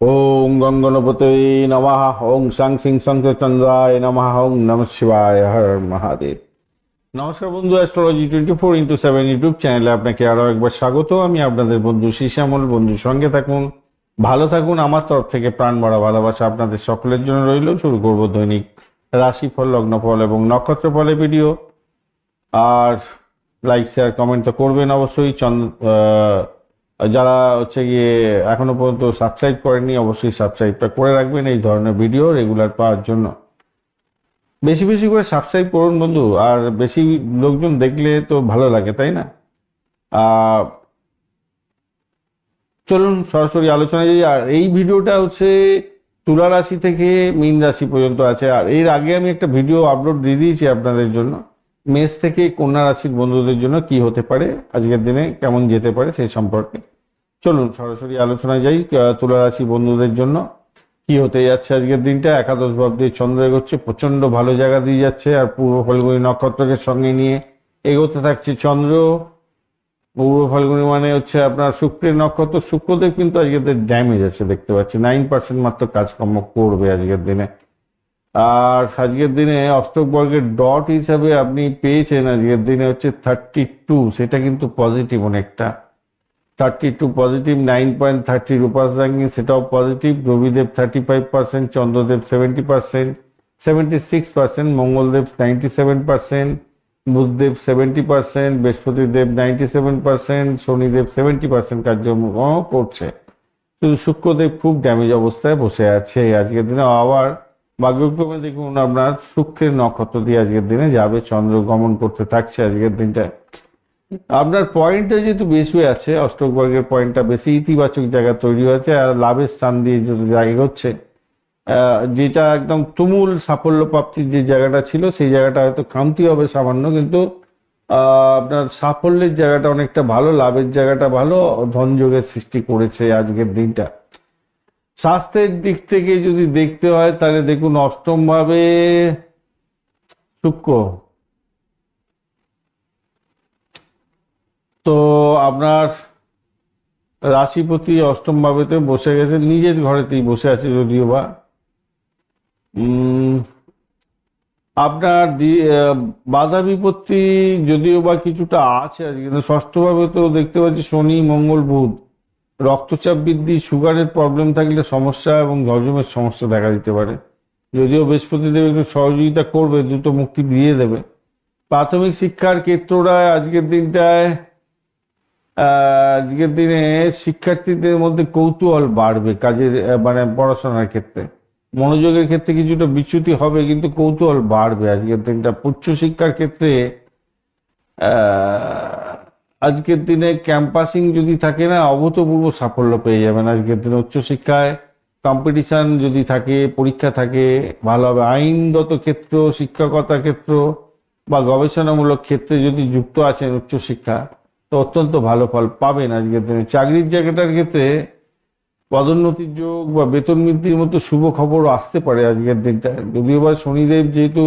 ওং গঙ্গনপতে নমঃ। ওং সাং সিং চন্দ্রায় নমঃ। ওং নমঃ শিবায়, হর মহাদেব। নমস্কার বন্ধু, অ্যাস্ট্রোলজি 24x7 ইউটিউব চ্যানেলে আপনাকে আরো একবার স্বাগত। আমি আপনাদের বন্ধু শ্যামল। বন্ধুর সঙ্গে থাকুন, ভালো থাকুন। আমার তরফ থেকে প্রাণ ভরা ভালোবাসা আপনাদের সকলের জন্য রইল। শুরু করব দৈনিক রাশিফল, লগ্নফল এবং নক্ষত্রফলের ভিডিও। আর লাইক শেয়ার কমেন্ট তো করবেন অবশ্যই। যারা হচ্ছে গিয়ে এখনো পর্যন্ত সাবস্ক্রাইব করেননি, অবশ্যই সাবস্ক্রাইবটা করে রাখবেন এই ধরনের ভিডিও রেগুলার পাওয়ার জন্য। বেশি বেশি করে সাবস্ক্রাইব করুন বন্ধু, আর বেশি লোকজন দেখলে তো ভালো লাগে, তাই না? চলুন সরাসরি আলোচনায় যাই। আর এই ভিডিওটা হচ্ছে তুলা রাশি থেকে মীন রাশি পর্যন্ত আছে। আর এর আগে আমি একটা ভিডিও আপলোড দিয়ে দিয়েছি আপনাদের জন্য, মেষ থেকে কন্যা রাশির বন্ধুদের জন্য কি হতে পারে, আজকের দিনে কেমন যেতে পারে সেই সম্পর্কে। চলুন সরাসরি আলোচনায় যাই। তুলা রাশি বন্ধুদের জন্য কি হতে যাচ্ছে আজকের দিনটা। একাদশ ভাব দিয়ে চন্দ্র এগোচ্ছে, প্রচন্ড ভালো জায়গা দিয়ে যাচ্ছে। আর পূর্ব ফাল্গুনী নক্ষত্রকে সঙ্গে নিয়ে এগোতে থাকছে চন্দ্র। পূর্ব ফাল্গুনী মানে হচ্ছে আপনার শুক্রের নক্ষত্র। শুক্রদেব কিন্তু আজকের ড্যামেজ আছে, দেখতে পাচ্ছি 9% মাত্র কাজকর্ম করবে আজকের দিনে। আর আজকের দিনে অষ্টক বর্গের ডট হিসাবে আপনি পেয়েছেন আজকের দিনে হচ্ছে 32, সেটা কিন্তু পজিটিভ অনেকটা। 32 পজিটিভ। 9.30 রূপাস রাঙ্গি, সেটাও পজিটিভ। রবিদেব 35%, চন্দ্রদেব 70%, 76%, মঙ্গলদেব 97%, বুধদেব 70%, বৃহস্পতিদেব 97%, শনিদেব 70% কার্যক্রম করছে। শুধু শুক্রদেব খুব ড্যামেজ অবস্থায় বসে আছে আজকের দিনে। আবার ভাগ্যক্রমে দেখুন আপনার শুক্রের নক্ষত্র দিয়ে আজকের দিনে যাবে, চন্দ্র গমন করতে থাকছে আজকের দিনটা। আপনার পয়েন্টটা যেহেতু বেশি আছে, অষ্টক বর্গের পয়েন্টটা বেশি ইতিবাচক জায়গা তৈরি হয়েছে। আর লাভের স্থান দিয়ে যদি এগোচ্ছে, যেটা একদম তুমুল সাফল্য প্রাপ্তির যে জায়গাটা ছিল সেই জায়গাটা হয়তো খামতি হবে সামান্য, কিন্তু আপনার সাফল্যের জায়গাটা অনেকটা ভালো, লাভের জায়গাটা ভালো, ধনযোগের সৃষ্টি করেছে আজকের দিনটা। স্বাস্থ্যের দিক থেকে যদি দেখতে হয় তাহলে দেখুন অষ্টম ভাবে শুক্র, তো আপনার রাশিপতি অষ্টম ভাবেতে বসে গেছে, নিজের ঘরেতেই বসে আছে যদিও বা। আপনার বাধা বিপত্তি যদিও বা কিছুটা আছে আজকে, কিন্তু ষষ্ঠভাবে তো দেখতে পাচ্ছি শনি মঙ্গল বুধ। রক্তচাপ বৃদ্ধি, সুগারের প্রবলেম থাকলে সমস্যা এবং হজমের সমস্যা দেখা দিতে পারে। যদিও বৃহস্পতিদেব একটু সহযোগিতা করবে, দ্রুত মুক্তি দিয়ে দেবে। প্রাথমিক শিক্ষার ক্ষেত্রটা আজকের দিনটায়, আজকের দিনে শিক্ষার্থীদের মধ্যে কৌতূহল বাড়বে কাজের, মানে পড়াশোনার ক্ষেত্রে। মনোযোগের ক্ষেত্রে কিছুটা বিচ্যুতি হবে, কিন্তু কৌতূহল বাড়বে আজকের দিনটা। উচ্চশিক্ষার ক্ষেত্রে আজকের দিনে ক্যাম্পাসিং যদি থাকে না, অভূতপূর্ব সাফল্য পেয়ে যাবেন আজকের দিনে। উচ্চশিক্ষায় কম্পিটিশন যদি থাকে, পরীক্ষা থাকে, ভালো হবে। আইনগত ক্ষেত্র, শিক্ষকতা ক্ষেত্র বা গবেষণামূলক ক্ষেত্রে যদি যুক্ত আছেন উচ্চশিক্ষা, তো অত্যন্ত ভালো ফল পাবেন আজকের দিনে। চাকরির জায়গাটার ক্ষেত্রে পদোন্নতির যোগ বা বেতন বৃদ্ধির মতো শুভ খবরও আসতে পারে আজকের দিনটা। যদিও বা শনিদেব যেহেতু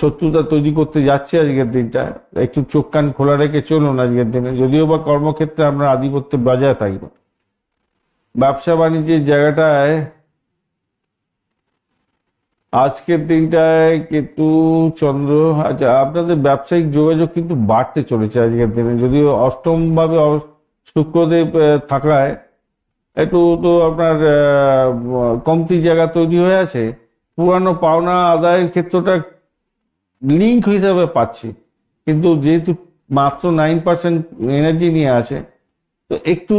শত্রুতা তৈরি করতে যাচ্ছে আজকের দিনটা, একটু চোখ কান খোলা রেখে চলুন আজকের দিনে। যদিও বা কর্মক্ষেত্রে আমরা আধিপত্য বজায় থাকবে। ব্যবসা বাণিজ্যের জায়গাটায় আজকের দিনটায় কেতু চন্দ্র, আচ্ছা আপনাদের ব্যবসায়িক যোগাযোগ কিন্তু বাড়তে চলেছে আজকের দিনে। যদিও অষ্টম ভাবে শুক্রদেব থাকায় একটু তো আপনার কমতি জায়গা তৈরি হয়ে আছে। পুরানো পাওনা আদায়ের ক্ষেত্রটা লিঙ্ক হিসাবে পাচ্ছি, কিন্তু যেহেতু মাত্র 9% এনার্জি নিয়ে আছে, তো একটু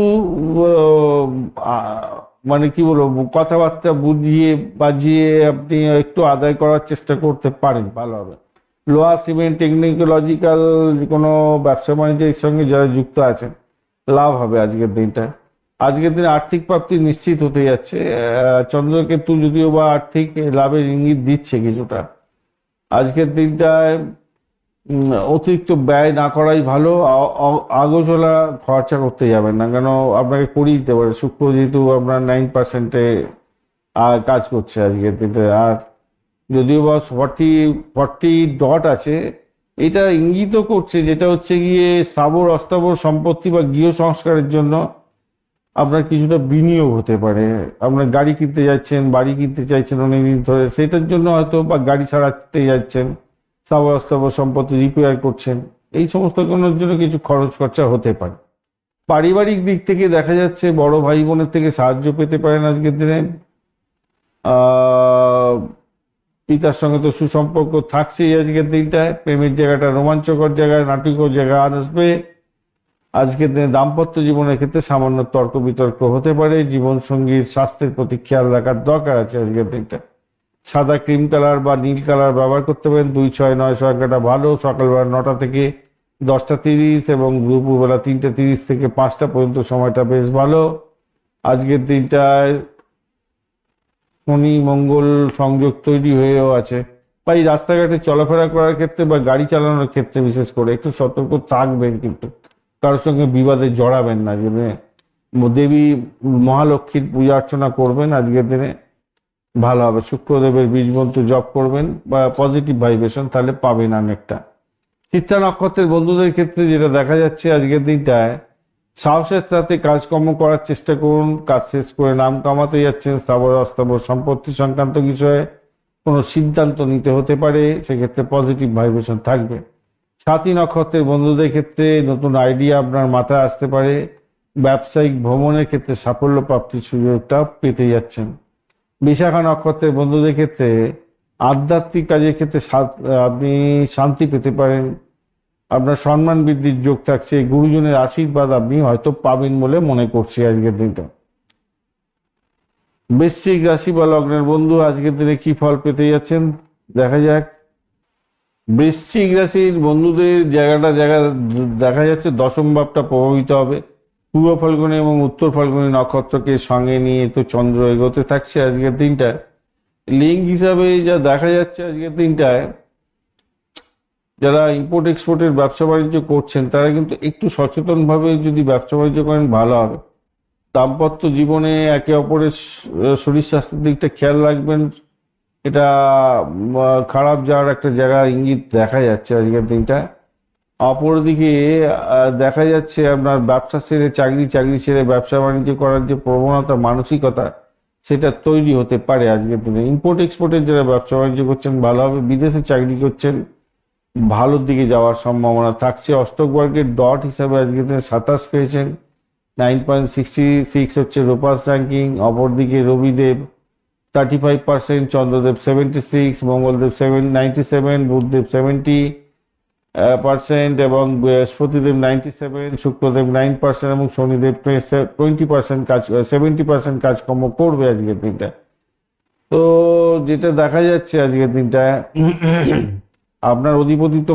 মানে কি বলবো, কথাবার্তা বুঝিয়ে বাজিয়ে আপনি একটু আদায় করার চেষ্টা করতে পারেন, ভালো হবে। লোহা সিমেন্ট টেকনোলজিক্যাল কোনো ব্যবসা বাণিজ্যের সঙ্গে যারা যুক্ত আছেন, লাভ হবে আজকের দিনটা। আজকের দিনে আর্থিক প্রাপ্তি নিশ্চিত হতে যাচ্ছে। চন্দ্রকেতু যদিও বা আর্থিক লাভের ইঙ্গিত দিচ্ছে কিছুটা। আজকের দিনটায় অতিরিক্ত ব্যয় না করাই ভালো। আগোচলা খরচা করতে যাবেন না, কেন আপনাকে করিয়ে দিতে পারে শুক্র, যেহেতু আপনার 9%-এ কাজ করছে আজকের দিনে। আর যদিও বা 40 ডট আছে, এটা ইঙ্গিত করছে যেটা হচ্ছে গিয়ে স্থাবর অস্থাবর সম্পত্তি বা গৃহ সংস্কারের জন্য আপনার কিছুটা বিনিয়োগ হতে পারে। আপনার গাড়ি কিনতে যাচ্ছেন, বাড়ি কিনতে চাইছেন অনেকদিন ধরে, সেটার জন্য হয়তো, বা গাড়ি সারাতে যাচ্ছেন, স্থাবর সম্পত্তি রিপেয়ার করছেন, এই সমস্ত কারণের জন্য কিছু খরচ খরচা হতে পারে। পারিবারিক দিক থেকে দেখা যাচ্ছে বড় ভাই বোনের থেকে সাহায্য পেতে পারেন আজকের দিনে। পিতার সঙ্গে তো সুসম্পর্ক থাকছেই আজকের দিনটায়। প্রেমের জায়গাটা রোমাঞ্চকর জায়গায়, নাটকীয় জায়গা আসবে। আজকের দিনে দাম্পত্য জীবনের ক্ষেত্রে সামান্য তর্ক বিতর্ক হতে পারে। জীবন সঙ্গীর স্বাস্থ্যের প্রতি খেয়াল রাখার দরকার আছে আজকের দিনটা। সাদা ক্রিম কালার বা নীল কালার ব্যবহার করতে পারেন। 2-6-9 সংখ্যাটা ভালো। সকালবেলা 9টা থেকে 10টা 30 এবং দুপুরবেলা 3টে 30 থেকে 5টা পর্যন্ত সময়টা বেশ ভালো। আজকের দিনটায় শনি মঙ্গল সংযোগ তৈরি হয়েও আছে। বা এই রাস্তাঘাটে চলাফেরা করার ক্ষেত্রে বা গাড়ি চালানোর ক্ষেত্রে বিশেষ করে একটু সতর্ক থাকবেন, কিন্তু কারোর সঙ্গে বিবাদে জড়াবেন না। যে দেবী মহালক্ষ্মীর পূজা অর্চনা করবেন আজকের দিনে, ভালো হবে। শুক্রদেবের বীজ মন্ত্র জপ করবেন বা পজিটিভ ভাইব্রেশন, তাহলে পাবেন অনেকটা। চিত্রা নক্ষত্রের বন্ধুদের ক্ষেত্রে যেটা দেখা যাচ্ছে আজকের দিনটায়, সাহসের সাথে কাজকর্ম করার চেষ্টা করুন। কাজ শেষ করে নাম কামাতে যাচ্ছেন। স্থাবর অস্থাবর সম্পত্তি সংক্রান্ত বিষয়ে কোনো সিদ্ধান্ত নিতে হতে পারে, সেক্ষেত্রে পজিটিভ ভাইব্রেশন থাকবে। সাথী নক্ষত্রের বন্ধুদের ক্ষেত্রে নতুন আইডিয়া আপনার মাথায় আসতে পারে। ব্যবসায়িক ভ্রমণের ক্ষেত্রে সাফল্য প্রাপ্তির সুযোগটা পেতে যাচ্ছেন। বিশাখা নক্ষত্রের বন্ধুদের ক্ষেত্রে আধ্যাত্মিক কাজের ক্ষেত্রে আপনি শান্তি পেতে পারেন। আপনার সম্মান বৃদ্ধির যোগ থাকছে। গুরুজনের আশীর্বাদ আপনি হয়তো পাবেন বলে মনে করছি আজকের দিনটা। বৃশ্চিক রাশি বা লগ্নের বন্ধু আজকের দিনে কি ফল পেতে যাচ্ছেন দেখা যাক। বৃশ্চিক রাশির বন্ধুদের জায়গা দেখা যাচ্ছে দশম ভাবটা প্রভাবিত হবে। পূর্ব ফাল্গুনী এবং উত্তর ফাল্গুনী নক্ষত্রকে সঙ্গে নিয়ে তো চন্দ্র এগোতে থাকছে আজকের দিনটায়। লিঙ্ক হিসাবে যা দেখা যাচ্ছে আজকের দিনটায়, যারা ইম্পোর্ট এক্সপোর্টের ব্যবসা বাণিজ্য করছেন তারা কিন্তু একটু সচেতনভাবে যদি ব্যবসা বাণিজ্য করেন ভালো হবে। দাম্পত্য জীবনে একে অপরের শরীর স্বাস্থ্যের দিকটা খেয়াল রাখবেন। এটা খারাপ যাওয়ার একটা জায়গা ইঙ্গিত দেখা যাচ্ছে আজকের দিনটা। অপরদিকে দেখা যাচ্ছে আপনার ব্যবসা ছেড়ে চাকরি ছেড়ে ব্যবসা বাণিজ্য করার যে প্রবণতা, মানসিকতা, সেটা তৈরি হতে পারে আজকের দিনে। ইম্পোর্ট এক্সপোর্টের যারা ব্যবসা বাণিজ্য করছেন ভালো হবে। বিদেশে চাকরি করছেন, ভালোর দিকে যাওয়ার সম্ভাবনা থাকছে। অষ্টক বর্গের ডট হিসাবে আজকের দিনে 27 পেয়েছেন। 9.66 হচ্ছে রূপাস র্যাঙ্কিং। অপরদিকে রবিদেব 35%, চন্দ্রদেব 76, মঙ্গলদেব 97, বুধদেব 70% এবং বৃহস্পতিদেব 97, শুক্রদেব 9% এবং শনিদেব 20% কাজ 70% কাজকর্ম করবে আজকের দিনটা। তো যেটা দেখা যাচ্ছে আজকের দিনটা, আপনার অধিপতি তো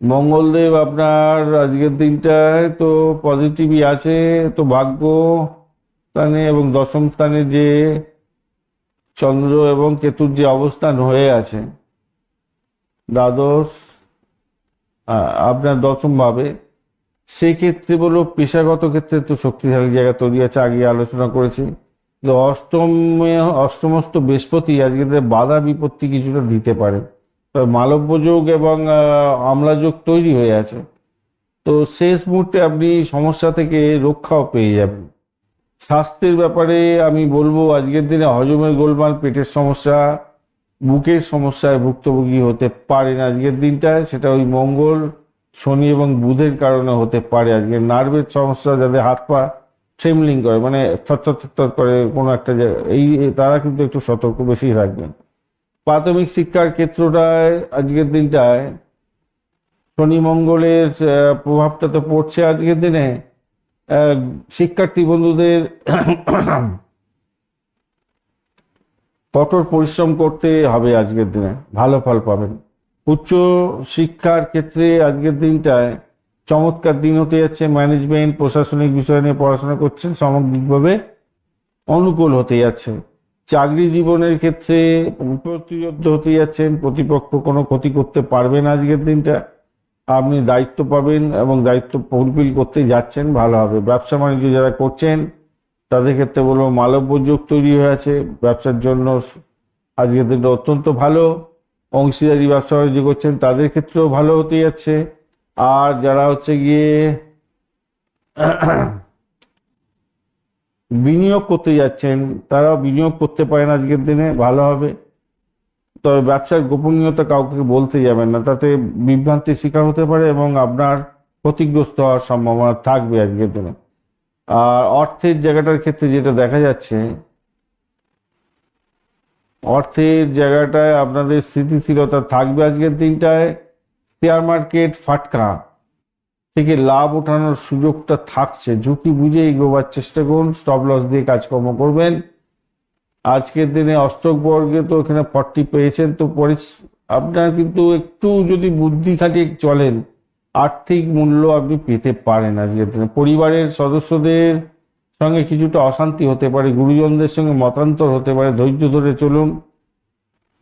মঙ্গলদেব আপনার আজকের দিনটায় তো পজিটিভই আছে। তো ভাগ্য স্থানে এবং দশম স্থানে যে চন্দ্র এবং কেতুর যে অবস্থান হয়ে আছে দ্বাদশ, আপনার দশম ভাবে, সেক্ষেত্রে বলো পেশাগত ক্ষেত্রে তো শক্তিশালী জায়গা তৈরি আছে, আগে আলোচনা করেছি। তো অষ্টমস্ত বৃহস্পতি আজকে বাধা বিপত্তি কিছুটা দিতে পারে। মালব্য যোগ এবং আমলা যোগ তৈরি হয়ে আছে। তো শেষ মুহূর্তে আপনি সমস্যা থেকে রক্ষাও পেয়ে যাবেন। স্বাস্থ্যের ব্যাপারে আমি বলবো আজকের দিনে হজমের গোলমাল, পেটের সমস্যা, বুকের সমস্যায় ভুক্তভোগী হতে পারেন আজকের দিনটায়। সেটা ওই মঙ্গল, শনি এবং বুধের কারণে হতে পারে। আজকে নার্ভের সমস্যা, যাদের হাত পা ট্রেমলিং করে, মানে থরথর করে কোনো একটা জায়গায়, তারা কিন্তু একটু সতর্ক বেশি রাখবেন। প্রাথমিক শিক্ষার ক্ষেত্রটায় আজকের দিনটায় শনি মঙ্গলের প্রভাবটা তো পড়ছে আজকের দিনে। শিক্ষার্থী বন্ধুদের কঠোর পরিশ্রম করতে হবে আজকের দিনে, ভালো ফল পাবেন। উচ্চ শিক্ষার ক্ষেত্রে আজকের দিনটায় চমৎকার দিন হতে যাচ্ছে। ম্যানেজমেন্ট, প্রশাসনিক বিষয় নিয়ে পড়াশোনা করছেন, সামগ্রিকভাবে অনুকূল হতে যাচ্ছে। চাকরি জীবনের ক্ষেত্রে প্রতিযোদ্ধ হতে যাচ্ছেন, প্রতিপক্ষ কোনো ক্ষতি করতে পারবে না আজকের দিনটা। আপনি দায়িত্ব পাবেন এবং দায়িত্ব ফুলফিল করতে যাচ্ছেন, ভালো হবে। ব্যবসা বাণিজ্য যারা করছেন তাদের ক্ষেত্রে বলবো মালব্য যোগ তৈরি হয়ে আছে, ব্যবসার জন্য আজকের দিনটা অত্যন্ত ভালো। অংশীদারি ব্যবসা বাণিজ্য করছেন তাদের ক্ষেত্রেও ভালো হতে যাচ্ছে। আর যারা হচ্ছে গিয়ে বিনিয়োগ করতে যাচ্ছেন তারাও বিনিয়োগ করতে পারেন আজকের দিনে, ভালো হবে। তবে ব্যবসার গোপনীয়তা কাউকে বলতে যাবেন না, তাতে বিভ্রান্তির শিকার হতে পারে এবং আপনার ক্ষতিগ্রস্ত হওয়ার সম্ভাবনা থাকবে আজকের দিনে। আর অর্থের জায়গাটার ক্ষেত্রে যেটা দেখা যাচ্ছে, অর্থের জায়গাটায় আপনাদের স্থিতিশীলতা থাকবে আজকের দিনটায়। শেয়ার মার্কেট ফাটকা থেকে লাভ ওঠানোর সুযোগটা থাকছে, ঝুঁকি বুঝে এগোবার চেষ্টা করুন, স্টপ লস দিয়ে কাজকর্ম করবেন। আজকের দিনে অষ্টক বর্গে তো এখানে 40 পেয়েছেন, তো আপনার কিন্তু একটু যদি বুদ্ধি খাটিয়ে চলেন আর্থিক মূল্য আপনি পেতে পারেন আজকের দিনে। পরিবারের সদস্যদের সঙ্গে কিছুটা অশান্তি হতে পারে, গুরুজনদের সঙ্গে মতান্তর হতে পারে, ধৈর্য ধরে চলুন।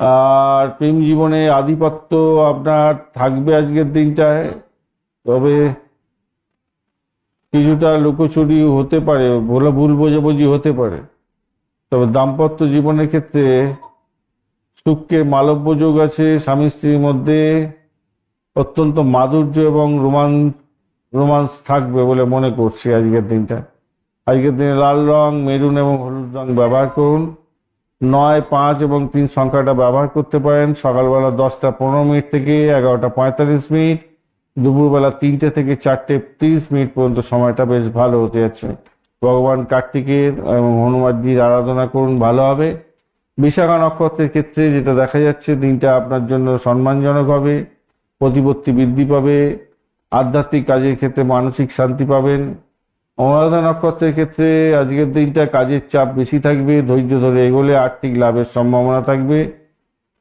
আর প্রেম জীবনে আধিপত্য আপনার থাকবে আজকের দিনটায়, তবে কিছুটা লুকোচুরি হতে পারে, ভুল বোঝাবুঝি হতে পারে। তবে দাম্পত্য জীবনের ক্ষেত্রে সুখের মালব্য যোগ আছে, স্বামী স্ত্রীর মধ্যে অত্যন্ত মাধুর্য এবং রোমান্স থাকবে বলে মনে করছি আজকের দিনটা। আজকের দিনে লাল রং, মেরুন এবং হলুদ রং ব্যবহার করুন। 9, 5 এবং 3 সংখ্যাটা ব্যবহার করতে পারেন। সকালবেলা 10:15 থেকে 11:45, দুপুরবেলা 3টে থেকে 4:30 পর্যন্ত সময়টা বেশ ভালো হতে যাচ্ছে। ভগবান কার্তিকের এবং হনুমানজির আরাধনা করুন, ভালো হবে। বিশাখা নক্ষত্রের ক্ষেত্রে যেটা দেখা যাচ্ছে, দিনটা আপনার জন্য সম্মানজনক হবে, প্রতিপত্তি বৃদ্ধি পাবে, আধ্যাত্মিক কাজের ক্ষেত্রে মানসিক শান্তি পাবেন। অনুরাধা নক্ষত্রের ক্ষেত্রে আজকের দিনটা কাজের চাপ বেশি থাকবে, ধৈর্য ধরে এগোলে আর্থিক লাভের সম্ভাবনা থাকবে।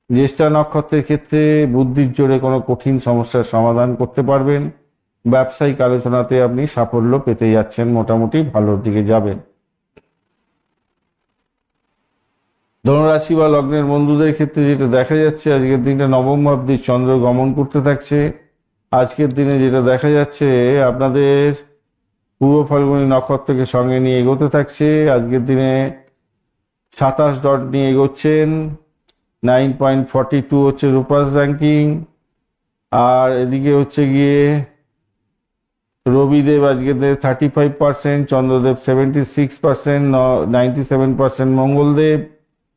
জ্যেষ্ঠা নক্ষত্রের ক্ষেত্রে বুদ্ধির জোরে কোনো কঠিন সমস্যার সমাধান করতে পারবেন। ব্যবসায়িক আলোচনাতে আপনি সাফল্য পেতে যাচ্ছেন, মোটামুটি ভালোর দিকে যাবেন। ধনুরাশি বা লগ্নের বন্ধুদের ক্ষেত্রে যেটা দেখা যাচ্ছে, আজকের দিনটা নবম ভাব দিয়ে চন্দ্র গমন করতে থাকছে। আজকের দিনে যেটা দেখা যাচ্ছে, আপনাদের পূর্ব ফাল্গুনী নক্ষত্রকে সঙ্গে নিয়ে এগোতে থাকছে। আজকের দিনে 27 ডট নিয়ে এগোচ্ছেন। 9.42 হচ্ছে রূপাস র্যাঙ্কিং। আর এদিকে হচ্ছে গিয়ে রবিদেব আজকের দিনে 35%, চন্দ্রদেব 76%, 97% মঙ্গলদেব,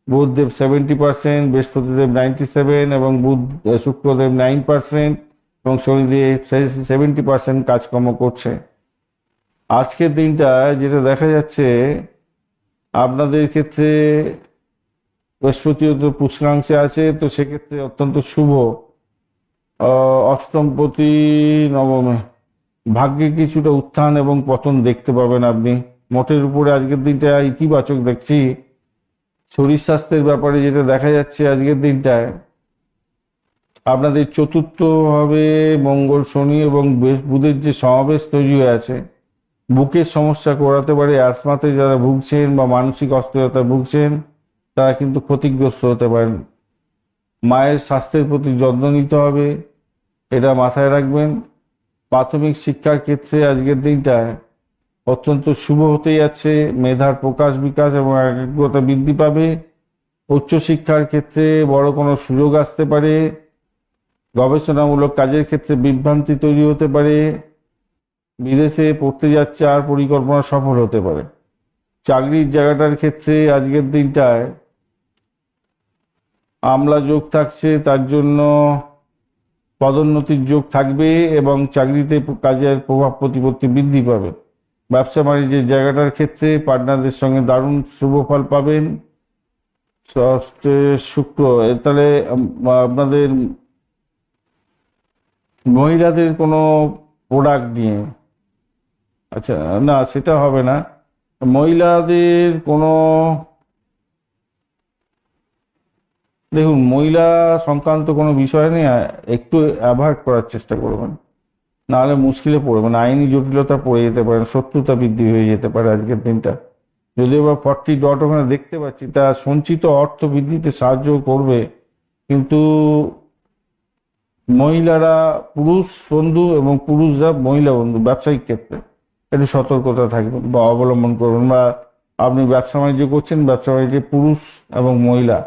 বুধদেব 70%, বৃহস্পতিদেব 97 এবং শুক্রদেব 9% এবং শনিদেব 70% কাজকর্ম করছে। আজকের দিনটা যেটা দেখা যাচ্ছে, আপনাদের ক্ষেত্রে বৃহস্পতিও তো পুষ্কাংশে আছে, তো সেক্ষেত্রে অত্যন্ত শুভ। অষ্টমপতি নবমে ভাগ্যে কিছুটা উত্থান এবং পতন দেখতে পাবেন আপনি। মোটের উপরে আজকের দিনটা ইতিবাচক দেখছি। শরীর স্বাস্থ্যের ব্যাপারে যেটা দেখা যাচ্ছে, আজকের দিনটায় আপনাদের চতুর্থ ভাবে মঙ্গল, শনি এবং বুধের যে সমাবেশ তৈরি হয়ে আছে, বুকের সমস্যা করাতে পারে। অ্যাসমাতে যারা ভুগছেন বা মানসিক অস্থিরতা ভুগছেন, তারা কিন্তু ক্ষতিগ্রস্ত হতে পারেন। মায়ের স্বাস্থ্যের প্রতি যত্ন নিতে হবে, এটা মাথায় রাখবেন। প্রাথমিক শিক্ষার ক্ষেত্রে আজকের দিনটায় অত্যন্ত শুভ হতে যাচ্ছে, মেধার প্রকাশ বিকাশ এবং একাগ্রতা বৃদ্ধি পাবে। উচ্চশিক্ষার ক্ষেত্রে বড় কোনো সুযোগ আসতে পারে। গবেষণামূলক কাজের ক্ষেত্রে বিভ্রান্তি তৈরি হতে পারে। বিদেশে পড়তে যাচ্ছে আর পরিকল্পনা সফল হতে পারে। চাকরির জায়গাটার ক্ষেত্রে আজকের দিনটায় আমলা যোগ থাকছে, তার জন্য পদোন্নতির যোগ থাকবে এবং চাকরিতে কাজের প্রভাব প্রতিপত্তি বৃদ্ধি পাবে। ব্যবসা বাণিজ্যের জায়গাটার ক্ষেত্রে পার্টনারদের সঙ্গে দারুণ শুভ ফল পাবেন। ষষ্ঠে শুক্র, তাহলে আপনাদের মহিলাদের কোনো প্রোডাক্ট নিয়ে, আচ্ছা না সেটা হবে না, মহিলাদের কোনো, দেখুন মহিলা সংক্রান্ত কোনো বিষয় নিয়ে একটু অ্যাভয়েড করার চেষ্টা করবেন, নাহলে মুশকিলে পড়বেন, আইনি জটিলতা পড়ে যেতে পারেন, শত্রুতা বৃদ্ধি হয়ে যেতে পারে আজকের দিনটা। যদিও বা 40 ডট ওখানে দেখতে পাচ্ছি, তা সঞ্চিত অর্থ বৃদ্ধিতে সাহায্য করবে, কিন্তু মহিলারা পুরুষ বন্ধু এবং পুরুষরা মহিলা বন্ধু ব্যবসায়িক ক্ষেত্রে একটু সতর্কতা থাকবেন বা অবলম্বন করবেন। বা আপনি ব্যবসা বাণিজ্য করছেন, ব্যবসা বাণিজ্যে পুরুষ এবং মহিলা,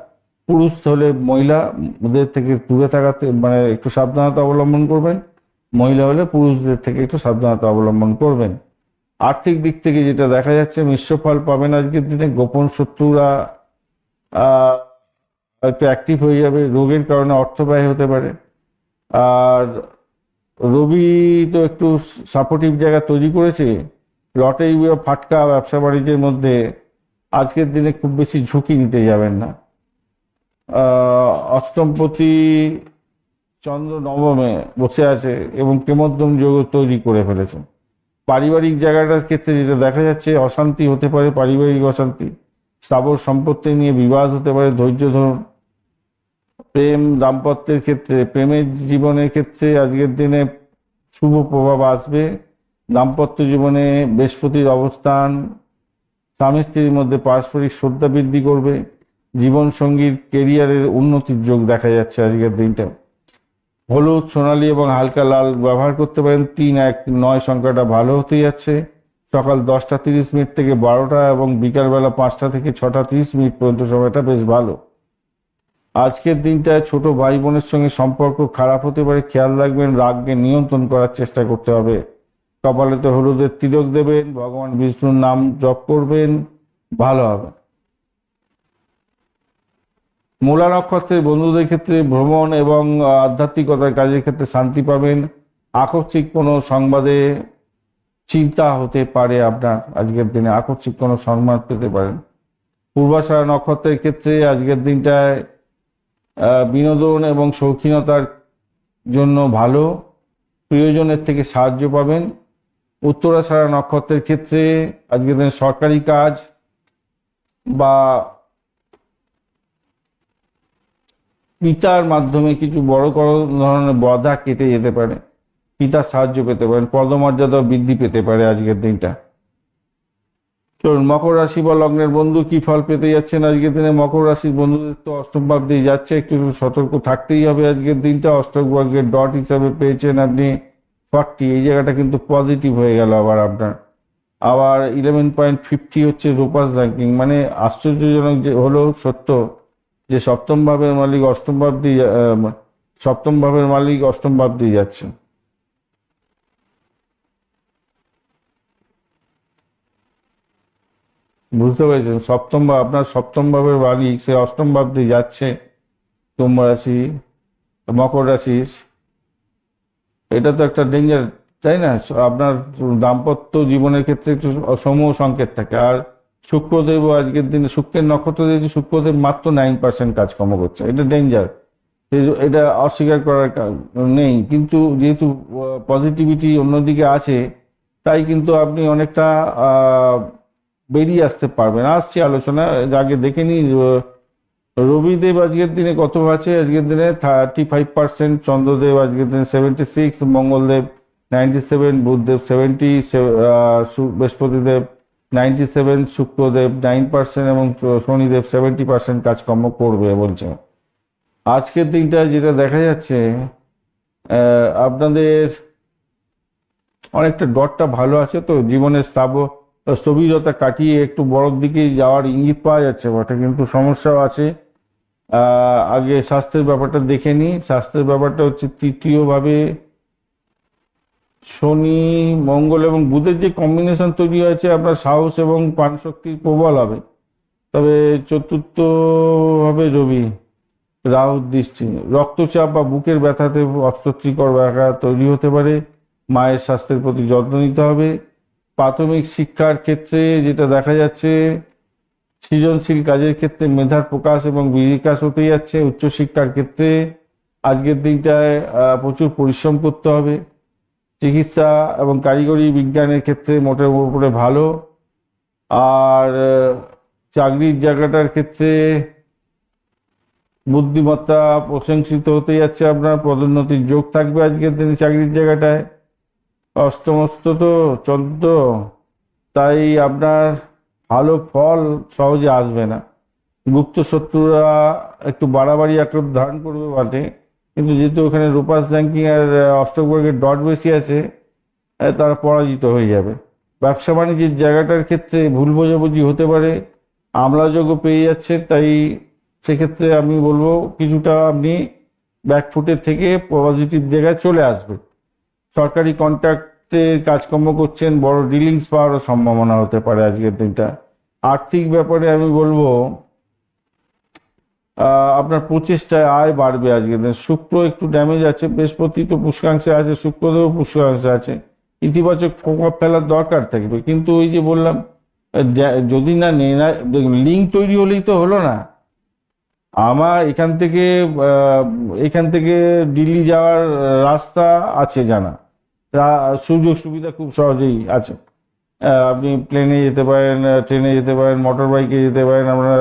পুরুষ হলে মহিলাদের থেকে দূরে থাকাতে মানে একটু সাবধানতা অবলম্বন করবেন, মহিলা হলে পুরুষদের থেকে একটু সাবধানতা অবলম্বন করবেন। আর্থিক দিক থেকে যেটা দেখা যাচ্ছে, মিশ্র ফল পাবেন আজকের দিনে। গোপন শত্রুরা একটু অ্যাক্টিভ হয়ে যাবে, রোগের কারণে অর্থ ব্যয় হতে পারে। আর রবি তো একটু সাপোর্টিভ জায়গা তৈরি করেছে। লটারি বা ফাটকা ব্যবসা বাণিজ্যের মধ্যে আজকের দিনে খুব বেশি ঝুঁকি নিতে যাবেন না। অষ্টমপতি চন্দ্র নবমে বসে আছে এবং কেমোদ্যম যোগ তৈরি করে ফেলেছে। পারিবারিক জায়গাটার ক্ষেত্রে যেটা দেখা যাচ্ছে, অশান্তি হতে পারে, পারিবারিক অশান্তি, স্থাবর সম্পত্তি নিয়ে বিবাদ হতে পারে, ধৈর্য ধরুন। প্রেম দাম্পত্যের ক্ষেত্রে, প্রেমের জীবনের ক্ষেত্রে আজকের দিনে শুভ প্রভাব আসবে। দাম্পত্য জীবনে বৃহস্পতির অবস্থান স্বামী স্ত্রীর মধ্যে পারস্পরিক শ্রদ্ধা বৃদ্ধি করবে। জীবন সঙ্গীর কেরিয়ারের উন্নতির যোগ দেখা যাচ্ছে আজকের দিনটা। হলুদ, সোনালী এবং হালকা লাল ব্যবহার করতে পারেন। 3-1-9 সংখ্যাটা ভালো হতে যাচ্ছে। সকাল 10টা 30 মিনিট থেকে 12টা এবং বিকালবেলা 5টা থেকে 6টা 30 মিনিট পর্যন্ত সময়টা বেশ ভালো। আজকের দিনটায় ছোট ভাই বোনের সঙ্গে সম্পর্ক খারাপ হতে পারে, খেয়াল রাখবেন। রাগকে নিয়ন্ত্রণ করার চেষ্টা করতে হবে। কপালেতে হলুদের তিলক দেবেন, ভগবান বিষ্ণুর নাম জপ করবেন, ভালো হবে। মূলা নক্ষত্রের বন্ধুদের ক্ষেত্রে ভ্রমণ এবং আধ্যাত্মিকতার কাজের ক্ষেত্রে শান্তি পাবেন। আকস্মিক কোনো সংবাদে চিন্তা হতে পারে আপনার, আজকের দিনে আকস্মিক কোনো সংবাদ পেতে পারেন। পূর্বাষাঢ়া নক্ষত্রের ক্ষেত্রে আজকের দিনটায় বিনোদন এবং শৌখিনতার জন্য ভালো, প্রিয়জনের থেকে সাহায্য পাবেন। উত্তরাষাঢ়া নক্ষত্রের ক্ষেত্রে আজকের দিনে সরকারি কাজ বা পিতার মাধ্যমে কিছু বড় ধরনের বাধা কেটে যেতে পারে, পিতার সাহায্য পেতে পারেন, পদমর্যাদা বৃদ্ধি পেতে পারে আজকের দিনটা। চলুন, মকর রাশি বা লগ্নের বন্ধু কি ফল পেতে যাচ্ছেন আজকের দিনে। মকর রাশির বন্ধুদের তো অষ্টম ভাব দিয়ে যাচ্ছে, একটু সতর্ক থাকতেই হবে আজকের দিনটা। অষ্টম ভাগ্যের ডট হিসাবে পেয়েছেন আপনি 40, এই জায়গাটা কিন্তু পজিটিভ হয়ে গেল আবার আপনার। আবার 11.50 হচ্ছে রূপাস র্যাঙ্কিং, মানে আশ্চর্যজনক যে হলেও সত্য যে সপ্তম ভাবের মালিক অষ্টম ভাব দিয়ে যাচ্ছে। বুঝতে পেরেছেন, আপনার সপ্তম ভাবের মালিক সে অষ্টম ভাব দিয়ে যাচ্ছে কুম্ভ রাশি মকর রাশি। এটা তো একটা ডেঞ্জার, তাই না? আপনার দাম্পত্য জীবনের ক্ষেত্রে একটু সমূহ সংকেত থাকে। আর শুক্রদেব আজকের দিনে, শুক্রের নক্ষত্র দিয়েছে, শুক্রদেব মাত্র 9% কাজকর্ম করছে, এটা ডেঞ্জার। এটা অস্বীকার করার নেই, কিন্তু যেহেতু পজিটিভিটি অন্যদিকে আছে, তাই কিন্তু আপনি অনেকটা বেরিয়ে আসতে পারবেন। আসছি আলোচনা, আগে দেখে নিই রবিদেব আজকের দিনে কত আছে। আজকের দিনে 35%, চন্দ্রদেব আজকের দিনে 76, মঙ্গলদেব 97, বুধদেব 70, বৃহস্পতিদেব 97, শুক্রদেব 9% এবং শনিদেব 70% কাজকর্ম করবে বলছে। আজকের দিনটা যেটা দেখা যাচ্ছে, আপনাদের অনেকটা ডটটা ভালো আছে, তো জীবনের স্থবিরতা কাটিয়ে একটু বড়র দিকে যাওয়ার ইঙ্গিত পাওয়া যাচ্ছে বটে, কিন্তু সমস্যাও আছে। আগে স্বাস্থ্যের ব্যাপারটা দেখে নিই। স্বাস্থ্যের ব্যাপারটা হচ্ছে তৃতীয়ভাবে শনি, মঙ্গল এবং বুধের যে কম্বিনেশন তৈরি হয়েছে, আপনার সাহস এবং প্রাণশক্তির প্রবল হবে। তবে চতুর্থভাবে রবি, রাহুর দৃষ্টি, রক্তচাপ বা বুকের ব্যথাতে অস্বস্তিকর ব্যথা তৈরি হতে পারে। মায়ের স্বাস্থ্যের প্রতি যত্ন নিতে হবে। প্রাথমিক শিক্ষার ক্ষেত্রে যেটা দেখা যাচ্ছে, সৃজনশীল কাজের ক্ষেত্রে মেধার প্রকাশ এবং বিকাশ হতে যাচ্ছে। উচ্চশিক্ষার ক্ষেত্রে আজকের দিনটায় প্রচুর পরিশ্রম করতে হবে। চিকিৎসা এবং কারিগরি বিজ্ঞানের ক্ষেত্রে মোটের উপরে ভালো। আর চাকরির জায়গাটার ক্ষেত্রে বুদ্ধিমত্তা প্রশংসিত হতে যাচ্ছে, আপনার পদোন্নতির যোগ থাকবে আজকের দিনে চাকরির জায়গাটায়। অষ্টমস্ত তো চন্দ্র, তাই আপনার ভালো ফল সহজে আসবে না। গুপ্ত শত্রুরা একটু বাড়াবাড়ি আক্রমণ ধারণ করবে বটে, কিন্তু যেহেতু ওখানে রূপাস র্যাঙ্কিং আর অষ্টক বর্গের ডট বেশি আছে, তারা পরাজিত হয়ে যাবে। ব্যবসা বাণিজ্যের জায়গাটার ক্ষেত্রে ভুল বোঝাবুঝি হতে পারে, আমলাযোগও পেয়ে যাচ্ছে, তাই সেক্ষেত্রে আমি বলবো কিছুটা আপনি ব্যাকফুটের থেকে পজিটিভ জায়গায় চলে আসবে। সরকারি কন্ট্রাক্ট ক্ষেত্রে কাজকর্ম করছেন, বড় ডিলিংস পাওয়ারও সম্ভাবনা হতে পারে আজকের দিনটা। আর্থিক ব্যাপারে আমি বলবো আপনার প্রচেষ্টায় আয় বাড়বে আজকের দিন। শুক্র একটু ড্যামেজ আছে, বৃহস্পতি তো পুষ্কাংশে আছে, শুক্রদেব পুষ্কাংশে আছে, ইতিবাচক প্রভাব ফেলার দরকার থাকবে। কিন্তু ওই যে বললাম, যদি না লিঙ্ক তৈরি হলেই তো হলো না। আমার এখান থেকে দিল্লি যাওয়ার রাস্তা আছে জানা, সুযোগ সুবিধা খুব সহজেই আছে। আপনি প্লেনে যেতে পারেন, ট্রেনে যেতে পারেন, মোটর বাইকে যেতে পারেন, আপনার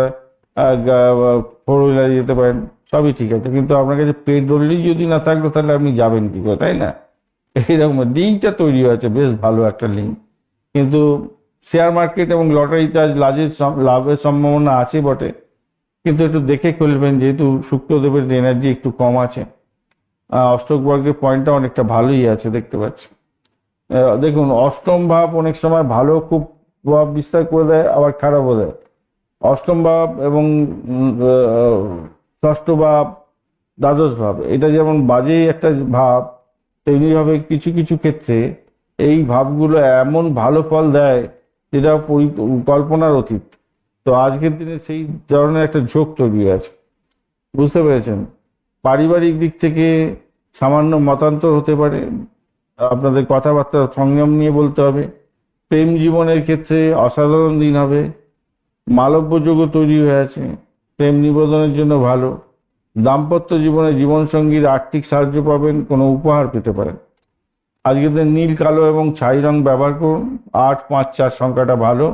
ফোর হুইলারে যেতে পারেন, সবই ঠিক আছে। কিন্তু আপনার কাছে পেট্রোলই যদি না থাকলো তাহলে আপনি যাবেন কি করে, তাই না? এইরকম লিঙ্কটা তৈরি হয়েছে, বেশ ভালো একটা লিঙ্ক। কিন্তু শেয়ার মার্কেট এবং লটারিতে আজ লাভের সম্ভাবনা আছে বটে, কিন্তু একটু দেখে খুলবেন, যেহেতু শুক্রদেবের এনার্জি একটু কম আছে। অষ্টক বর্গের পয়েন্টটা অনেকটা ভালোই আছে দেখতে পাচ্ছি। দেখুন, অষ্টম ভাব অনেক সময় ভালো খুব প্রভাব বিস্তার করে দেয়, আবার খারাপও দেয়। অষ্টম ভাব এবং ষষ্ঠ ভাব, দ্বাদশ ভাব, এটা যেমন বাজে একটা ভাব, তেমনিভাবে কিছু কিছু ক্ষেত্রে এই ভাবগুলো এমন ভালো ফল দেয় যেটা কল্পনার অতীত। তো আজকের দিনে সেই ধরনের একটা ঝোঁক তৈরি আছে, বুঝতে পেরেছেন? পারিবারিক দিক থেকে সামান্য মতান্তর হতে পারে, আপনাদের কথাবার্তা সংযম নিয়ে বলতে হবে। প্রেম জীবনের ক্ষেত্রে অসাধারণ দিন হবে, মালব্য যোগও তৈরি হয়ে আছে, প্রেম নিবেদনের জন্য ভালো। দাম্পত্য জীবনে জীবনসঙ্গীর আর্থিক সাহায্য পাবেন, কোনো উপহার পেতে পারেন। আজকের দিন নীল, কালো এবং ছাই রং ব্যবহার করুন। 8-5-4 সংখ্যাটা ভালো।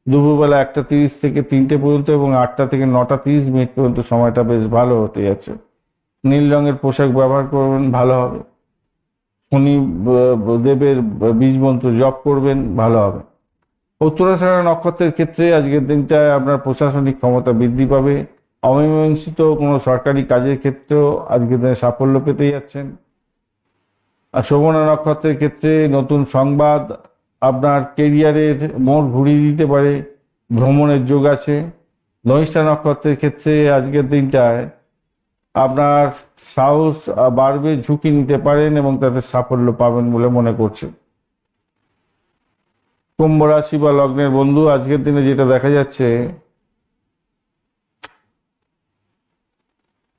দুপুরবেলা 1:30 থেকে 3টে পর্যন্ত এবং 8টা থেকে 9:30 পর্যন্ত সময়টা বেশ ভালো হতে যাচ্ছে। নীল রঙের পোশাক ব্যবহার করবেন, ভালো হবে। শনি দেবের বীজ মন্ত্র জপ করবেন, ভালো হবে। উত্তরাষাঢ়া নক্ষত্রের ক্ষেত্রে আজকের দিনটায় আপনার প্রশাসনিক ক্ষমতা বৃদ্ধি পাবে। অমীমাংসিত কোনো সরকারি কাজের ক্ষেত্রেও আজকের দিনে সাফল্য পেতে যাচ্ছেন। আর শোভনা নক্ষত্রের ক্ষেত্রে নতুন সংবাদ আপনার কেরিয়ারের মোড় ঘুরিয়ে দিতে পারে, ভ্রমণের যোগ আছে। ধনিষ্ঠা নক্ষত্রের ক্ষেত্রে আজকের দিনটায় আপনার সাহস বাড়বে, ঝুঁকি নিতে পারেন এবং তাতে সাফল্য পাবেন বলে মনে করছে। কুম্ভ রাশি বা লগ্নের বন্ধু, আজকের দিনে যেটা দেখা যাচ্ছে,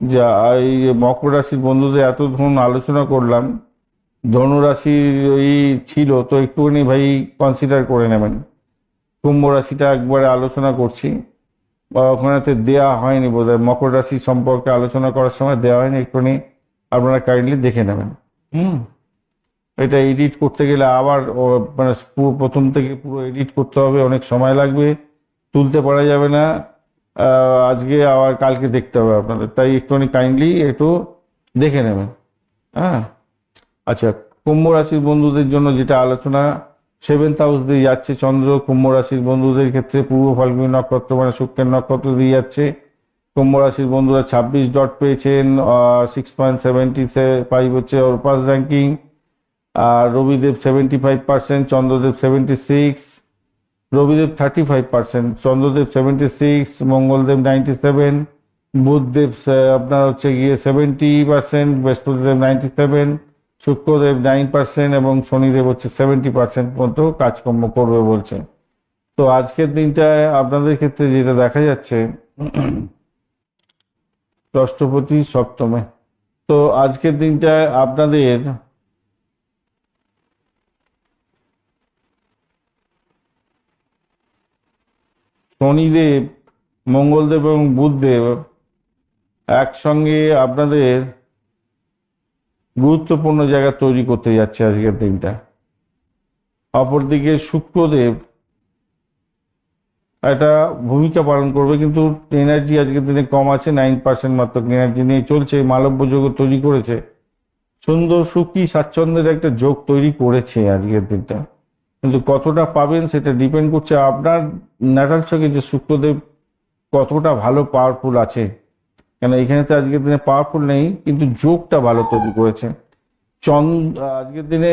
যা এই মকর রাশির বন্ধুদের এত ধরুন আলোচনা করলাম, ধনুরাশির ওই ছিল তো একটুখানি ভাই কনসিডার করে নেবেন। কুম্ভ রাশিটা একবারে আলোচনা করছি, বা ওখানেতে দেওয়া হয়নি বোধহয়, মকর রাশি সম্পর্কে আলোচনা করার সময় দেওয়া হয়নি, একটুখানি আপনারা কাইন্ডলি দেখে নেবেন। এটা এডিট করতে গেলে আবার মানে পুরো প্রথম থেকে পুরো এডিট করতে হবে, অনেক সময় লাগবে, তুলতে পারা যাবে না আজকে, আবার কালকে দেখতে হবে আপনাদের, তাই একটুখানি কাইন্ডলি একটু দেখে নেবেন। হ্যাঁ, আচ্ছা, কুম্ভ রাশির বন্ধুদের জন্য যেটা আলোচনা, 7th হাউস দিয়ে যাচ্ছে চন্দ্র কুম্ভ রাশির বন্ধুদের ক্ষেত্রে। পূর্ব ফাল্গুনী নক্ষত্র মানে শুক্রের নক্ষত্র দিয়ে যাচ্ছে। কুম্ভ রাশির বন্ধুরা 26 ডট পেয়েছেন, 6.75 হচ্ছে ওর পাস র্যাঙ্কিং। আর রবিদেব 75%, চন্দ্রদেব 76, রবিদেব 35%, চন্দ্রদেব 76, মঙ্গলদেব 97, বুধদেব আপনার হচ্ছে গিয়ে 70%, বৃহস্পতিদেব 97, শুক্রদেব 9% এবং শনিদেব হচ্ছে 70% মতো কাজকর্ম করবে বলছে। তো আজকের দিনটায় আপনাদের ক্ষেত্রে যেটা দেখা যাচ্ছে, ষষ্ঠপতি সপ্তমে, তো আজকের দিনটায় আপনাদের শনিদেব, মঙ্গলদেব এবং বুধদেব একসঙ্গে আপনাদের গুরুত্বপূর্ণ জায়গা তৈরি করতে যাচ্ছে আজকের দিনটা। অপরদিকে শুক্রদেব একটা ভূমিকা পালন করবে, কিন্তু এনার্জি আজকের দিনে কম আছে, 9% মাত্র এনার্জি নিয়ে চলছে। মালব্য যোগ তৈরি করেছে, সুন্দর সুখী স্বাচ্ছন্দ্যের একটা যোগ তৈরি করেছে আজকের দিনটা, কিন্তু কতটা পাবেন সেটা ডিপেন্ড করছে আপনার ন্যাটাল ছকে যে শুক্রদেব কতটা ভালো পাওয়ারফুল আছে। কেন এখানে তো আজকের দিনে পাওয়ারফুল নেই, কিন্তু যোগটা ভালো তৈরি করেছে। আজকের দিনে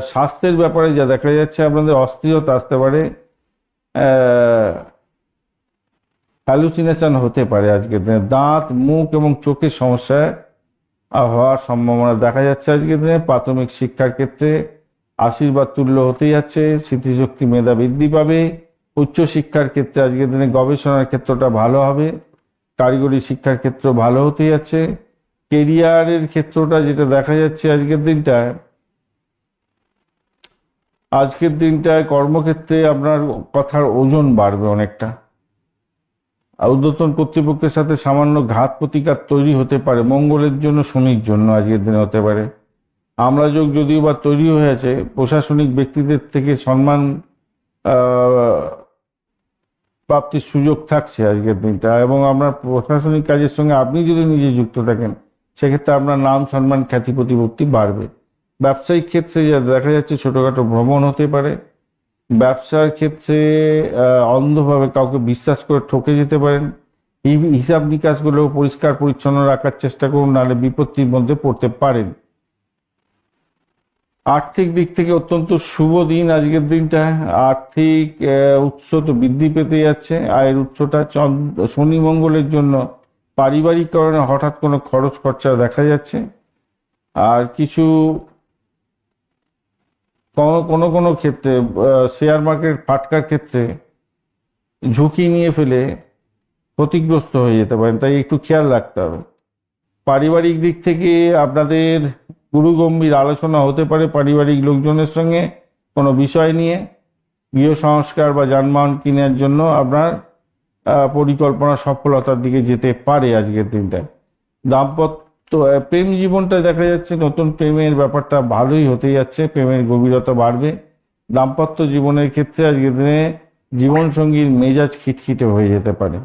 স্বাস্থ্যের ব্যাপারে যা দেখা যাচ্ছে, আপনাদের অস্থিরতা আসতে পারে, হ্যালুসিনেশন হতে পারে আজকের দিনে, দাঁত, মুখ এবং চোখের সমস্যায় হওয়ার সম্ভাবনা দেখা যাচ্ছে আজকের দিনে। প্রাথমিক শিক্ষার ক্ষেত্রে আশীর্বাদ তুল্য হতে যাচ্ছে, স্মৃতিশক্তি মেধা বৃদ্ধি পাবে। উচ্চশিক্ষার ক্ষেত্রে আজকের দিনে গবেষণার ক্ষেত্রটা ভালো হবে, কারিগরি শিক্ষার ক্ষেত্র ভালো হতে যাচ্ছে। কেরিয়ারের ক্ষেত্রটা যেটা দেখা যাচ্ছে আজকের দিনটায় কর্মক্ষেত্রে আপনার কথার ওজন বাড়বে অনেকটা। ঊর্ধ্বতন কর্তৃপক্ষের সাথে সামান্য ঘাত প্রতিঘাত তৈরি হতে পারে, মঙ্গলের জন্য শনির জন্য আজকের দিনে হতে পারে। আমলাযোগ যদিও বা তৈরি হয়েছে, প্রশাসনিক ব্যক্তিদের থেকে সম্মান প্রাপ্তির সুযোগ থাকছে আজকের দিনটা। এবং আপনার প্রশাসনিক কাজের সঙ্গে আপনি যদি নিজে যুক্ত থাকেন, সেক্ষেত্রে আপনার নাম সম্মান খ্যাতি প্রতিপত্তি বাড়বে। ব্যবসায়িক ক্ষেত্রে যা দেখা যাচ্ছে ছোটোখাটো ভ্রমণ হতে পারে। ব্যবসার ক্ষেত্রে অন্ধভাবে কাউকে বিশ্বাস করে ঠকে যেতে পারেন। এই হিসাব নিকাশগুলো পরিষ্কার পরিচ্ছন্ন রাখার চেষ্টা করুন, নাহলে বিপত্তির মধ্যে পড়তে পারেন। আর্থিক দিক থেকে অত্যন্ত শুভ দিন আজকের দিনটা। আর্থিক উৎস তো বৃদ্ধি পেতে যাচ্ছে, আয়ের উৎসটা শনি মঙ্গলের জন্য পারিবারিক কারণে হঠাৎ কোনো খরচ খরচা দেখা যাচ্ছে। আর কিছু কোনো কোনো ক্ষেত্রে শেয়ার মার্কেট ফাটকার ক্ষেত্রে ঝুঁকি নিয়ে ফেলে ক্ষতিগ্রস্ত হয়ে যেতে পারেন, তাই একটু খেয়াল রাখতে হবে। পারিবারিক দিক থেকে আপনাদের গুরুগম্ভীর আলোচনা হতে পারে পারিবারিক লোকজনের সঙ্গে কোনো বিষয় নিয়ে। গৃহ সংস্কার বা যানবাহন কেনার জন্য আপনার পরিকল্পনা সফলতার দিকে যেতে পারে আজকের দিনটায়। দাম্পত্য প্রেম জীবনটা দেখা যাচ্ছে, নতুন প্রেমের ব্যাপারটা ভালোই হতে যাচ্ছে, প্রেমের গভীরতা বাড়বে। দাম্পত্য জীবনের ক্ষেত্রে আজকের দিনে জীবনসঙ্গীর মেজাজ খিটখিটে হয়ে যেতে পারে।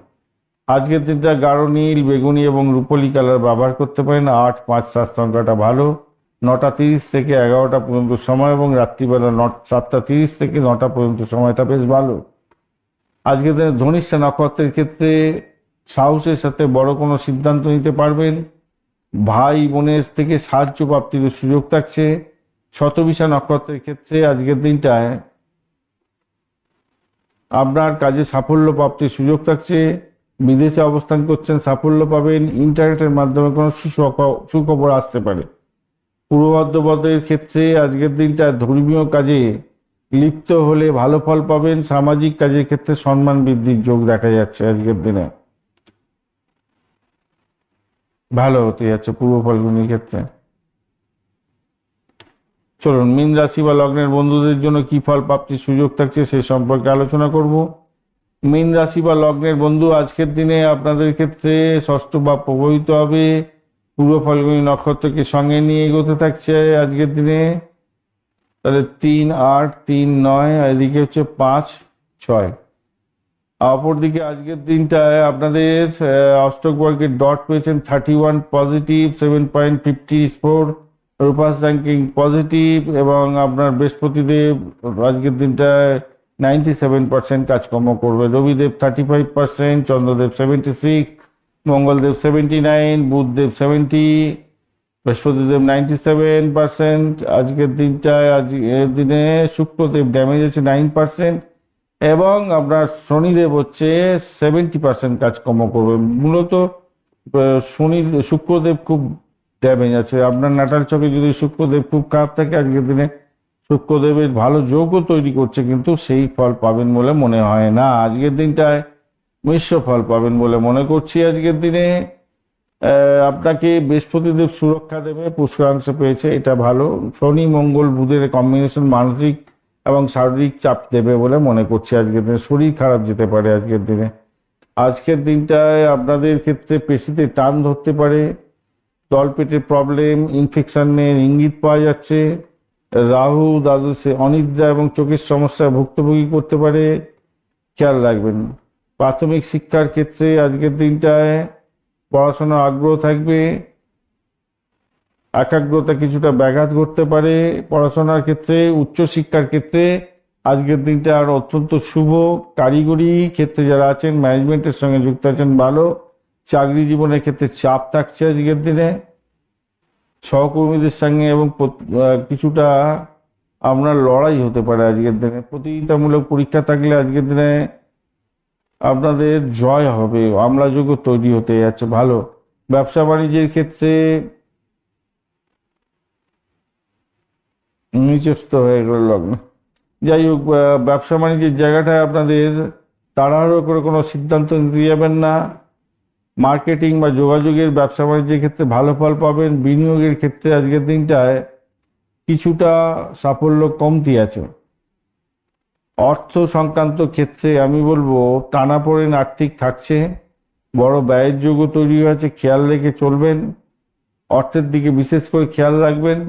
আজকের দিনটা গাঢ় নীল, বেগুনি এবং রূপলি কালার ব্যবহার করতে পারেন। 8, 5, 7 সংখ্যাটা ভালো। 9টা 30 থেকে 11টা পর্যন্ত সময় এবং রাত্রিবেলা 7টা 30 থেকে 9টা পর্যন্ত সময়টা বেশ ভালো। আজকের দিনে ধনিষ্ঠা নক্ষত্রের ক্ষেত্রে সাহসের সাথে বড় কোনো সিদ্ধান্ত নিতে পারবেন। ভাই বোনের থেকে সাহায্য প্রাপ্তির সুযোগ থাকছে। শতবিশা নক্ষত্রের ক্ষেত্রে আজকের দিনটায় আপনার কাজে সাফল্য প্রাপ্তির সুযোগ থাকছে। বিদেশে অবস্থান করছেন, সাফল্য পাবেন। ইন্টারনেটের মাধ্যমে কোনো সুখবর আসতে পারে। পূর্ব বর্ধমানের ক্ষেত্রে আজকের দিনটা ধর্মীয় কাজে লিপ্ত হলে ভালো ফল পাবেন। সামাজিক কাজের ক্ষেত্রে সম্মান বৃদ্ধির যোগ দেখা যাচ্ছে আজকের দিনে, ভালো হতে যাচ্ছে পূর্ব ফাল্গুনির ক্ষেত্রে। চলুন মীন রাশি বা লগ্নের বন্ধুদের জন্য কি ফল প্রাপ্তির সুযোগ থাকছে সেই সম্পর্কে আলোচনা করব। মীন রাশি বা লগ্নের বন্ধু, আজকের দিনে আপনাদের ক্ষেত্রে ষষ্ঠ ভাব প্রভাবিত হবে। পূর্ব ফাল্গুনী নক্ষত্রকে সঙ্গে নিয়ে এগোতে থাকছে আজকের দিনে। তাহলে 3, 8, 3, 9, এদিকে হচ্ছে 5, 6। অপরদিকে আজকের দিনটায় আপনাদের অষ্টক বর্গের ডট পেয়েছেন 31 পজিটিভ, 7.54 রূপাস র্যাঙ্কিং পজিটিভ। এবং আপনার বৃহস্পতিদেব আজকের দিনটায় 97% কাজকর্ম করবে। রবিদেব 35%, চন্দ্রদেব 76, মঙ্গলদেব 79, বুধদেব 70, বৃহস্পতিদেব 97%। আজকের দিনটায় আজকের দিনে শুক্রদেব ড্যামেজ আছে 9%, এবং আপনার শনিদেব হচ্ছে 70% কাজকর্ম করবে। মূলত শুক্রদেব খুব ড্যামেজ আছে। আপনার নাটাল চকে যদি শুক্রদেব খুব খারাপ থাকে, আজকের দিনে শুক্রদেবের ভালো যোগও তৈরি করছে, কিন্তু সেই ফল পাবেন বলে মনে হয় না। আজকের দিনটায় মিশ্র ফল পাবেন বলে মনে করছি। আজকের দিনে আপনাকে বৃহস্পতিদেব সুরক্ষা দেবে, পুষ্করাংশ পেয়েছে, এটা ভালো। শনি মঙ্গল বুধের কম্বিনেশন মানসিক এবং শারীরিক চাপ দেবে বলে মনে করছি। আজকের দিনে শরীর খারাপ যেতে পারে আজকের দিনে। আজকের দিনটায় আপনাদের ক্ষেত্রে পেশিতে টান ধরতে পারে, তলপেটের প্রবলেম, ইনফেকশনের ইঙ্গিত পাওয়া যাচ্ছে। রাহু দ্বাদশে অনিদ্রা এবং চোখের সমস্যায় ভুক্তভোগী করতে পারে, খেয়াল রাখবেন। প্রাথমিক শিক্ষার ক্ষেত্রে আজকের দিনটায় পড়াশোনার আগ্রহ থাকবে, একাগ্রতা কিছুটা ব্যাঘাত ঘটতে পারে পড়াশোনার ক্ষেত্রে। উচ্চশিক্ষার ক্ষেত্রে আজকের দিনটা আর অত্যন্ত শুভ। কারিগরি ক্ষেত্রে যারা আছেন, ম্যানেজমেন্টের সঙ্গে যুক্ত আছেন, ভালো। চাকরি জীবনের ক্ষেত্রে চাপ থাকছে আজকের দিনে সহকর্মীদের সঙ্গে, এবং কিছুটা আপনার লড়াই হতে পারে আজকের দিনে। প্রতিযোগিতামূলক পরীক্ষা থাকলে আজকের দিনে আপনাদের জয় হবে, আমলাযোগ্য তৈরি হতে যাচ্ছে, ভালো। ব্যবসা বাণিজ্যের ক্ষেত্রে নিচস্থ হয়ে গেল লগ্ন। যাই হোক, ব্যবসা বাণিজ্যের জায়গাটায় আপনাদের তাড়াহুড়ো করে কোনো সিদ্ধান্ত নিতে যাবেন না। মার্কেটিং বা যোগাযোগের ব্যবসা বাণিজ্যের ক্ষেত্রে ভালো ফল পাবেন। বিনিয়োগের ক্ষেত্রে আজকের দিনটায় কিছুটা সাফল্য কমতি আছে। অর্থ সংক্রান্ত ক্ষেত্রে আমি বলবো টানাপোড়েন আর্থিক থাকছে, বড় ব্যয়ের যোগও তৈরি হয়েছে, খেয়াল রেখে চলবেন। অর্থের দিকে বিশেষ করে খেয়াল রাখবেন।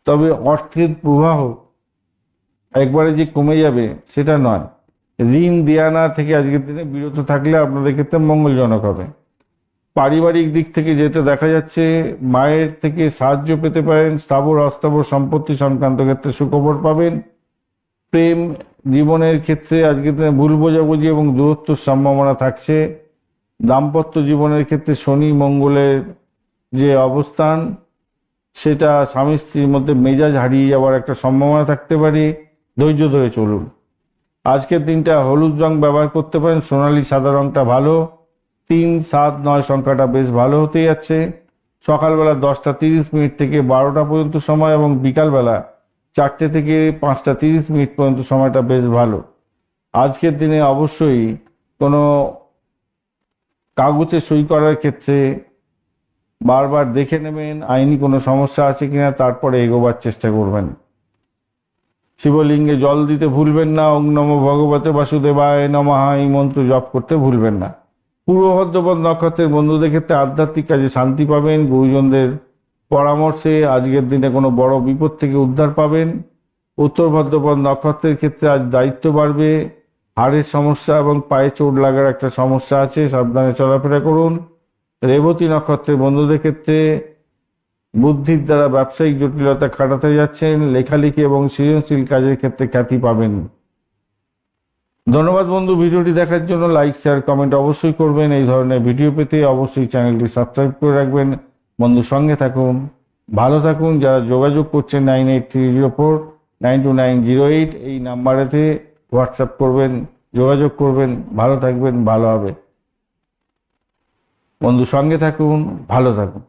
তবে অর্থের প্রবাহ একবারে যে কমে যাবে সেটা নয়। ঋণ দেয়ানা থেকে আজকের দিনে বিরত থাকলে আপনাদের ক্ষেত্রে মঙ্গলজনক হবে। পারিবারিক দিক থেকে যেটা দেখা যাচ্ছে, মায়ের থেকে সাহায্য পেতে পারেন। স্থাবর অস্থাবর সম্পত্তি সংক্রান্ত ক্ষেত্রে সুখবর পাবেন। প্রেম জীবনের ক্ষেত্রে আজকের দিনে ভুল বোঝাবুঝি এবং দূরত্বর সম্ভাবনা থাকছে। দাম্পত্য জীবনের ক্ষেত্রে শনি মঙ্গলের যে অবস্থান, সেটা স্বামী স্ত্রীর মধ্যে মেজাজ হারিয়ে যাওয়ার একটা সম্ভাবনা থাকতে পারে। ধৈর্য ধরে চলুন। আজকের দিনটা হলুদ রং ব্যবহার করতে পারেন, সোনালী সাদা রংটা ভালো। 3, 7, 9 সংখ্যাটা বেশ ভালো হতে যাচ্ছে। সকালবেলা 10:30 থেকে 12টা পর্যন্ত সময় এবং বিকালবেলা 4টে থেকে 5:30 পর্যন্ত সময়টা বেশ ভালো। আজকের দিনে অবশ্যই কোনো কাগজে সই করার ক্ষেত্রে বারবার দেখে নেবেন আইনি কোনো সমস্যা আছে কিনা, তারপরে এগোবার চেষ্টা করবেন। শিবলিঙ্গে জল দিতে ভুলবেন না। ওং নমো ভগবতে বাসুদেবায় নমঃ এই মন্ত্র জপ করতে ভুলবেন না। পূর্ব ভাদ্রপদ নক্ষত্রের বন্ধুদের ক্ষেত্রে আধ্যাত্মিক কাজে শান্তি পাবেন। গুরুজনদের পরামর্শে আজকের দিনে কোনো বড় বিপদ থেকে উদ্ধার পাবেন। উত্তর ভাদ্রপদ নক্ষত্রের ক্ষেত্রে আজ দায়িত্ব বাড়বে। হাড়ের সমস্যা এবং পায়ে চোট লাগার একটা সমস্যা আছে, সাবধানে চলাফেরা করুন। রেবতী নক্ষত্রের বন্ধুদের ক্ষেত্রে বুদ্ধির দ্বারা ব্যবসায়িক জটিলতা কাটাতে যাচ্ছেন। লেখালেখি এবং সৃজনশীল কাজের ক্ষেত্রে খ্যাতি পাবেন। ধন্যবাদ বন্ধু, ভিডিওটি দেখার জন্য। লাইক শেয়ার কমেন্ট অবশ্যই করবেন। এই ধরনের ভিডিও পেতে অবশ্যই চ্যানেলটি সাবস্ক্রাইব করে রাখবেন। বন্ধু সঙ্গে থাকুন, ভালো থাকুন। যারা যোগাযোগ করছেন 9830492908 এই নাম্বারেতে হোয়াটসঅ্যাপ করবেন, যোগাযোগ করবেন। ভালো থাকবেন, ভালো হবে। বন্ধু সঙ্গে থাকুন, ভালো থাকুন।